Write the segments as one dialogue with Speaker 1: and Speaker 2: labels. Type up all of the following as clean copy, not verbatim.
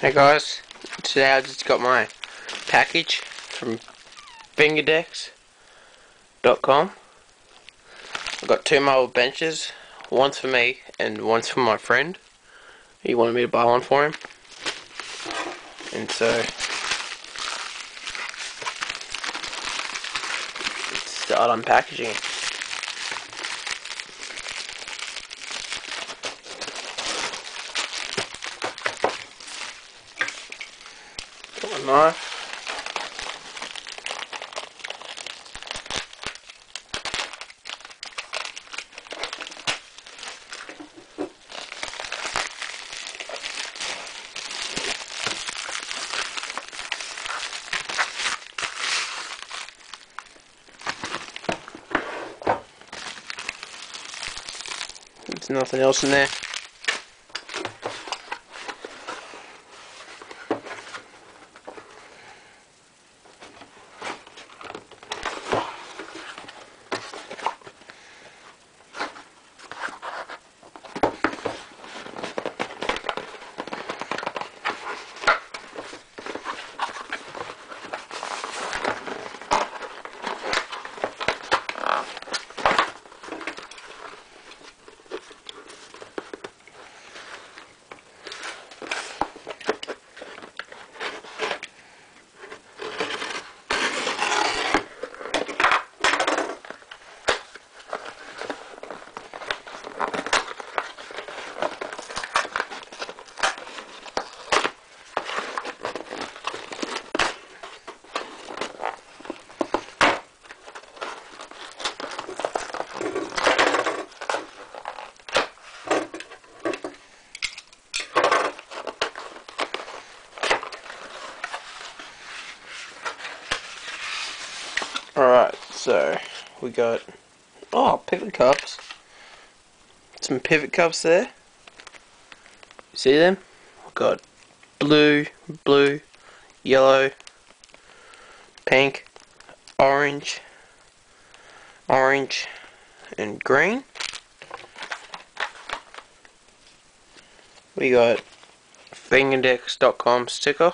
Speaker 1: Hey guys, today I just got my package from fingerdex.com. I've got two marble benches, one's for me and one's for my friend. He wanted me to buy one for him, and so let's start unpackaging it. Got my knife. There's nothing else in there. Alright, so we got pivot cups. Some pivot cups there. You see them? We've got blue, yellow, pink, orange, and green. We got fingerdex.com sticker.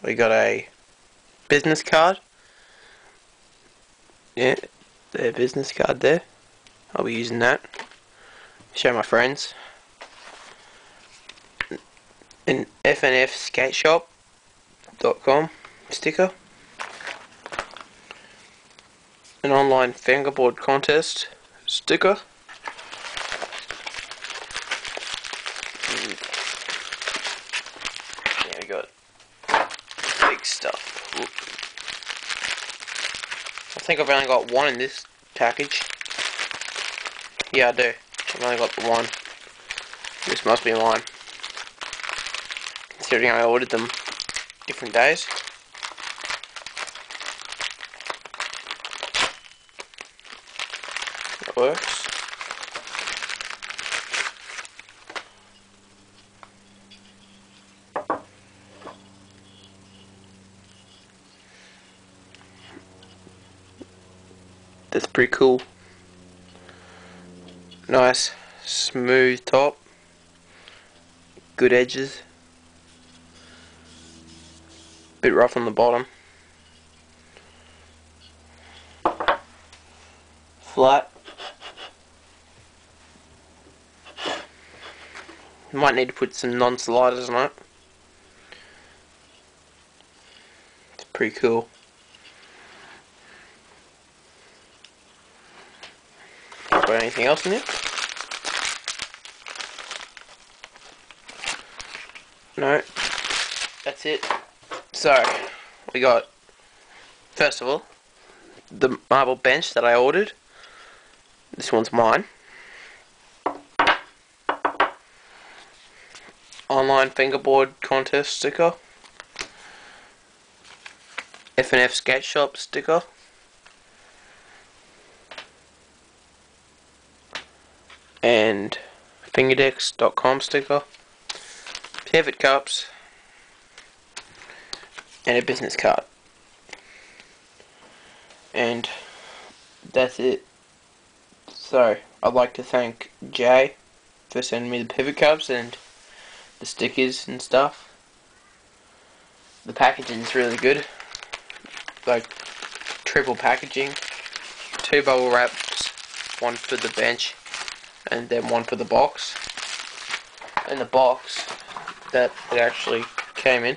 Speaker 1: We got a business card. Yeah, their business card there. I'll be using that. Show my friends. An fnfskateshop.com sticker. An online fingerboard contest sticker. Yeah, we got big stuff. I think I've only got one in this package. Yeah, I do. I've only got the one. This must be mine, considering I ordered them different days. That works. That's pretty cool. Nice, smooth top. Good edges. Bit rough on the bottom. Flat. Might need to put some non-sliders on it. It's pretty cool. Got anything else in it? No. That's it. So, we got, first of all, the marble bench that I ordered. This one's mine. Online fingerboard contest sticker. FNF skate shop sticker. And fingerdex.com sticker. Pivot cups. And a business card. And that's it. So, I'd like to thank Jay for sending me the pivot cups and the stickers and stuff. The packaging is really good, like triple packaging, 2 bubble wraps, 1 for the bench and then 1 for the box. And the box that it actually came in,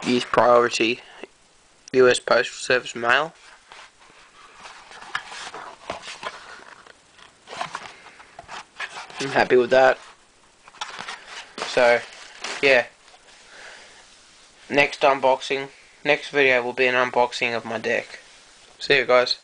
Speaker 1: used priority US Postal Service mail. I'm happy with that. So yeah, next video will be an unboxing of my deck. See you guys.